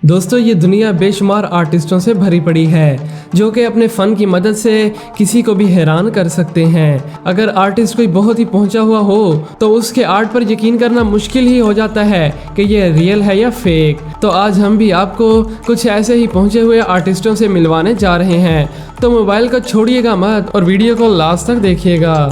दोस्तों ये दुनिया बेशुमार आर्टिस्टों से भरी पड़ी है जो कि अपने फ़न की मदद से किसी को भी हैरान कर सकते हैं। अगर आर्टिस्ट कोई बहुत ही पहुंचा हुआ हो तो उसके आर्ट पर यकीन करना मुश्किल ही हो जाता है कि ये रियल है या फेक। तो आज हम भी आपको कुछ ऐसे ही पहुंचे हुए आर्टिस्टों से मिलवाने जा रहे हैं, तो मोबाइल को छोड़िएगा मत और वीडियो को लास्ट तक देखिएगा।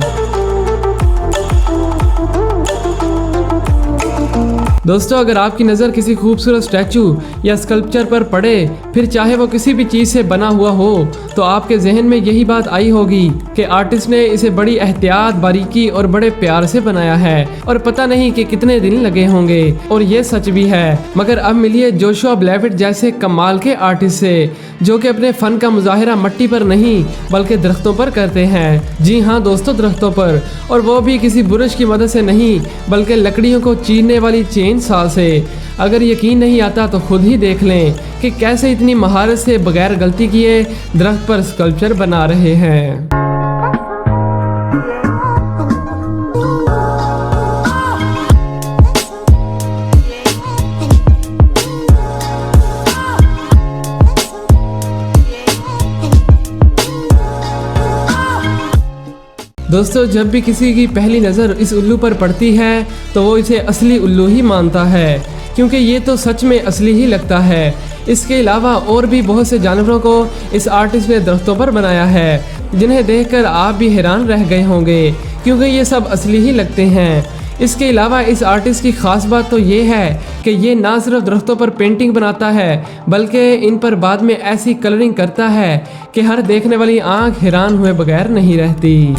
दोस्तों अगर आपकी नज़र किसी खूबसूरत स्टैचू या स्कल्पचर पर पड़े, फिर चाहे वो किसी भी चीज़ से बना हुआ हो, तो आपके जहन में यही बात आई होगी कि आर्टिस्ट ने इसे बड़ी एहतियात, बारीकी और बड़े प्यार से बनाया है और पता नहीं कि कितने दिन लगे होंगे। और ये सच भी है। मगर अब मिलिए जोशुआ ब्लेविट जैसे कमाल के आर्टिस्ट से जो कि अपने फ़न का मुजाहिरा मिट्टी पर नहीं बल्कि दरख्तों पर करते हैं। जी हाँ दोस्तों, दरख्तों पर, और वो भी किसी बुरश की मदद से नहीं बल्कि लकड़ियों को चीरने वाली चेन साल से। अगर यकीन नहीं आता तो खुद ही देख लें कि कैसे इतनी महारत से बगैर गलती किए दरख्त पर स्कल्पचर बना रहे हैं। दोस्तों जब भी किसी की पहली नज़र इस उल्लू पर पड़ती है तो वो इसे असली उल्लू ही मानता है, क्योंकि ये तो सच में असली ही लगता है। इसके अलावा और भी बहुत से जानवरों को इस आर्टिस्ट ने दरख्तों पर बनाया है, जिन्हें देखकर आप भी हैरान रह गए होंगे, क्योंकि ये सब असली ही लगते हैं। इसके अलावा इस आर्टिस्ट की ख़ास बात तो ये है कि ये ना सिर्फ दरख्तों पर पेंटिंग बनाता है बल्कि इन पर बाद में ऐसी कलरिंग करता है कि हर देखने वाली आंख हैरान हुए बगैर नहीं रहती।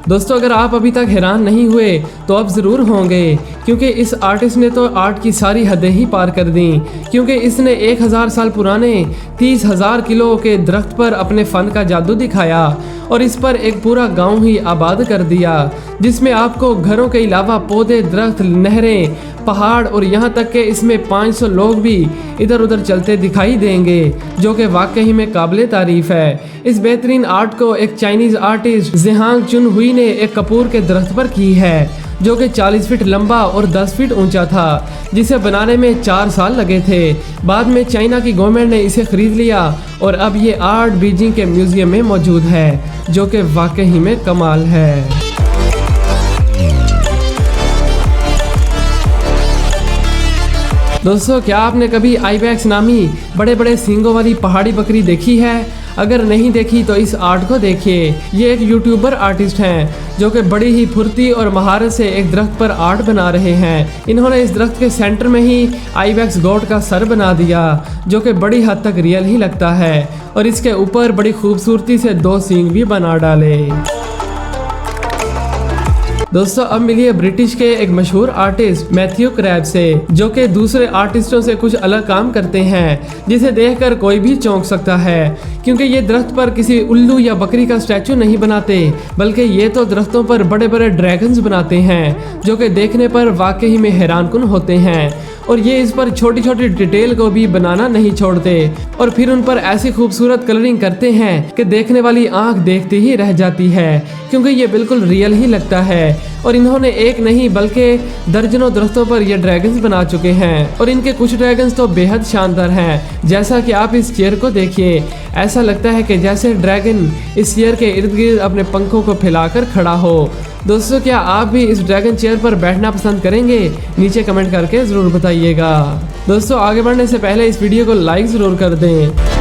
दोस्तों अगर आप अभी तक हैरान नहीं हुए तो अब ज़रूर होंगे, क्योंकि इस आर्टिस्ट ने तो आर्ट की सारी हदें ही पार कर दी, क्योंकि इसने 1000 साल पुराने 30,000 किलो के दरख्त पर अपने फ़न का जादू दिखाया और इस पर एक पूरा गांव ही आबाद कर दिया, जिसमें आपको घरों के अलावा पौधे, दरख्त, नहरें, पहाड़ और यहाँ तक कि इसमें 500 लोग भी इधर उधर चलते दिखाई देंगे, जो कि वाकई में काबिल तारीफ है। इस बेहतरीन आर्ट को एक चाइनीज़ आर्टिस्ट ज़िहांग चुन हुई ने एक कपूर के दरख्त पर की है, जो कि 40 फीट लंबा और 10 फीट ऊंचा था, जिसे बनाने में 4 साल लगे थे। बाद में चाइना की गवर्नमेंट ने इसे खरीद लिया और अब ये आर्ट बीजिंग के म्यूजियम में मौजूद है, जो कि वाकई में कमाल है। दोस्तों क्या आपने कभी आइबैक्स नामी बड़े बड़े सींगों वाली पहाड़ी बकरी देखी है? अगर नहीं देखी तो इस आर्ट को देखिए। ये एक यूट्यूबर आर्टिस्ट हैं जो कि बड़ी ही फुर्ती और महारत से एक दरख्त पर आर्ट बना रहे हैं। इन्होंने इस दरख्त के सेंटर में ही आइबैक्स गोट का सर बना दिया, जो कि बड़ी हद तक रियल ही लगता है, और इसके ऊपर बड़ी खूबसूरती से 2 सींग भी बना डाले। दोस्तों अब मिलिए ब्रिटिश के एक मशहूर आर्टिस्ट मैथ्यू क्रैब से, जो कि दूसरे आर्टिस्टों से कुछ अलग काम करते हैं, जिसे देखकर कोई भी चौंक सकता है, क्योंकि ये दरख्त पर किसी उल्लू या बकरी का स्टैचू नहीं बनाते बल्कि ये तो दरख्तों पर बड़े बड़े ड्रैगन्स बनाते हैं, जो कि देखने पर वाकई में हैरानकुन होते हैं। और ये इस पर छोटी छोटी डिटेल को भी बनाना नहीं छोड़ते और फिर उन पर ऐसी खूबसूरत कलरिंग करते हैं कि देखने वाली आंख देखती ही रह जाती है, क्योंकि ये बिल्कुल रियल ही लगता है। और इन्होंने एक नहीं बल्कि दर्जनों दरख्तों पर ये ड्रैगन्स बना चुके हैं, और इनके कुछ ड्रैगन्स तो बेहद शानदार हैं। जैसा कि आप इस चेयर को देखिए, ऐसा लगता है कि जैसे ड्रैगन इस चेयर के इर्द गिर्द अपने पंखों को फैलाकर खड़ा हो। दोस्तों क्या आप भी इस ड्रैगन चेयर पर बैठना पसंद करेंगे? नीचे कमेंट करके ज़रूर बताइएगा। दोस्तों आगे बढ़ने से पहले इस वीडियो को लाइक ज़रूर कर दें।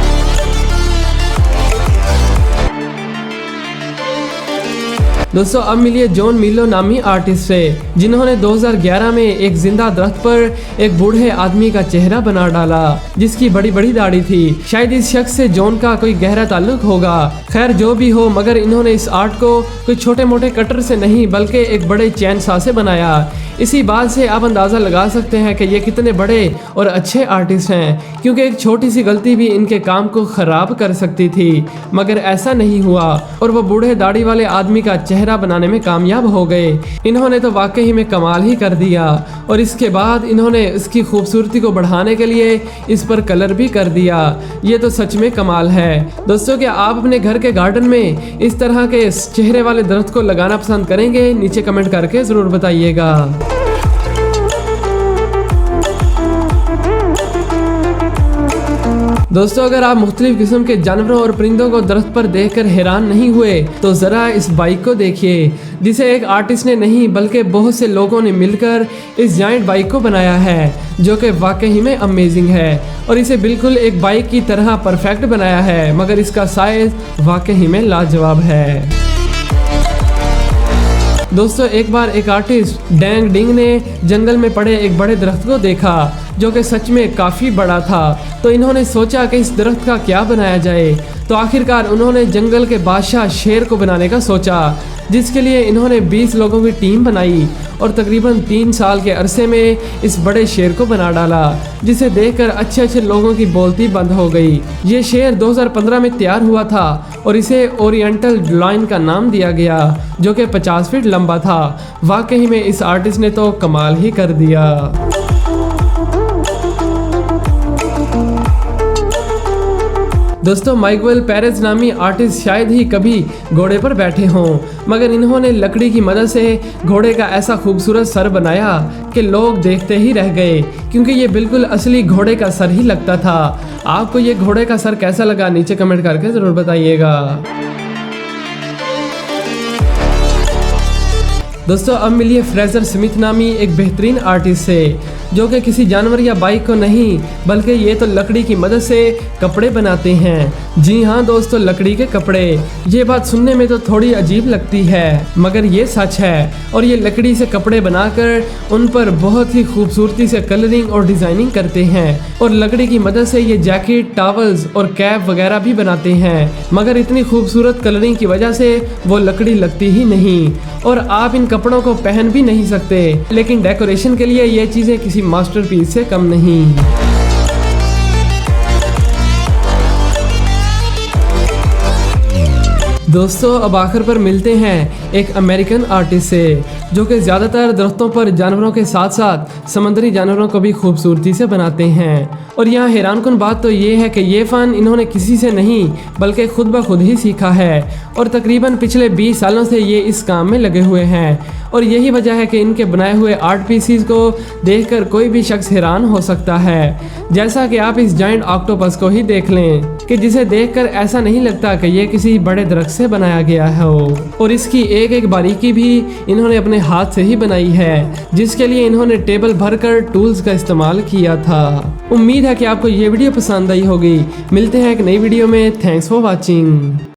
दोस्तों अब मिलिए जॉन मिलो नामी आर्टिस्ट से, जिन्होंने 2011 में एक जिंदा दरख्त पर एक बूढ़े आदमी का चेहरा बना डाला, जिसकी बड़ी बड़ी दाढ़ी थी। शायद इस शख्स से जॉन का कोई गहरा ताल्लुक होगा। खैर जो भी हो, मगर इन्होंने इस आर्ट को कोई छोटे मोटे कटर से नहीं बल्कि एक बड़े चैन सा से बनाया। इसी बात से आप अंदाज़ा लगा सकते हैं कि ये कितने बड़े और अच्छे आर्टिस्ट हैं, क्योंकि एक छोटी सी गलती भी इनके काम को ख़राब कर सकती थी, मगर ऐसा नहीं हुआ और वो बूढ़े दाढ़ी वाले आदमी का चेहरा बनाने में कामयाब हो गए। इन्होंने तो वाकई में कमाल ही कर दिया, और इसके बाद इन्होंने इसकी खूबसूरती को बढ़ाने के लिए इस पर कलर भी कर दिया। ये तो सच में कमाल है। दोस्तों क्या आप अपने घर के गार्डन में इस तरह के चेहरे वाले दरख्त को लगाना पसंद करेंगे? नीचे कमेंट करके ज़रूर बताइएगा। दोस्तों अगर आप मुख्तलिफ किस्म के जानवरों और परिंदों को दरख्त पर देखकर हैरान नहीं हुए तो ज़रा इस बाइक को देखिए, जिसे एक आर्टिस्ट ने नहीं बल्कि बहुत से लोगों ने मिलकर इस जायंट बाइक को बनाया है, जो कि वाकई में अमेजिंग है और इसे बिल्कुल एक बाइक की तरह परफेक्ट बनाया है, मगर इसका साइज वाकई में लाजवाब है। दोस्तों एक बार एक आर्टिस्ट डैंग डिंग ने जंगल में पड़े एक बड़े दरख्त को देखा जो कि सच में काफ़ी बड़ा था, तो इन्होंने सोचा कि इस दरख्त का क्या बनाया जाए। तो आखिरकार उन्होंने जंगल के बादशाह शेर को बनाने का सोचा, जिसके लिए इन्होंने 20 लोगों की टीम बनाई और तकरीबन 3 साल के अरसे में इस बड़े शेर को बना डाला, जिसे देखकर अच्छे लोगों की बोलती बंद हो गई। ये शेर 2015 में तैयार हुआ था और इसे ओरिएंटल लायन का नाम दिया गया, जो कि 50 फीट लंबा था। वाकई में इस आर्टिस्ट ने तो कमाल ही कर दिया। दोस्तों माइगुएल पेरेज नामी आर्टिस्ट शायद ही कभी घोड़े पर बैठे हों, मगर इन्होंने लकड़ी की मदद से घोड़े का ऐसा खूबसूरत सर बनाया कि लोग देखते ही रह गए, क्योंकि ये बिल्कुल असली घोड़े का सर ही लगता था। आपको ये घोड़े का सर कैसा लगा नीचे कमेंट करके ज़रूर बताइएगा। दोस्तों अब मिलिए फ्रेजर स्मिथ नामी एक बेहतरीन आर्टिस्ट से, जो कि किसी जानवर या बाइक को नहीं बल्कि ये तो लकड़ी की मदद से कपड़े बनाते हैं। जी हाँ दोस्तों, लकड़ी के कपड़े। ये बात सुनने में तो थोड़ी अजीब लगती है, मगर ये सच है। और ये लकड़ी से कपड़े बनाकर उन पर बहुत ही खूबसूरती से कलरिंग और डिज़ाइनिंग करते हैं, और लकड़ी की मदद से ये जैकेट, टॉवल्स और कैप वगैरह भी बनाते हैं। मगर इतनी खूबसूरत कलरिंग की वजह से वो लकड़ी लगती ही नहीं और आप इन कपड़ों को पहन भी नहीं सकते, लेकिन डेकोरेशन के लिए ये चीज़ें किसी मास्टरपीस से कम नहीं। दोस्तों अब आखिर पर मिलते हैं एक अमेरिकन आर्टिस्ट से, जो कि ज़्यादातर दरख्तों पर जानवरों के साथ साथ समंदरी जानवरों को भी खूबसूरती से बनाते हैं। और यहाँ हैरानकुन बात तो ये है कि ये फ़न इन्होंने किसी से नहीं बल्कि खुद ब खुद ही सीखा है, और तकरीबन पिछले 20 सालों से ये इस काम में लगे हुए हैं। और यही वजह है कि इनके बनाए हुए आर्ट पीसीज को देखकर कोई भी शख्स हैरान हो सकता है। जैसा कि आप इस जायंट ऑक्टोपस को ही देख लें कि जिसे देखकर ऐसा नहीं लगता कि ये किसी बड़े दरख्त से बनाया गया हो, और इसकी एक एक बारीकी भी इन्होंने अपने हाथ से ही बनाई है, जिसके लिए इन्होंने टेबल भरकर टूल्स का इस्तेमाल किया था। उम्मीद है कि आपको ये वीडियो पसंद आई होगी। मिलते हैं एक नई वीडियो में। Thanks for watching.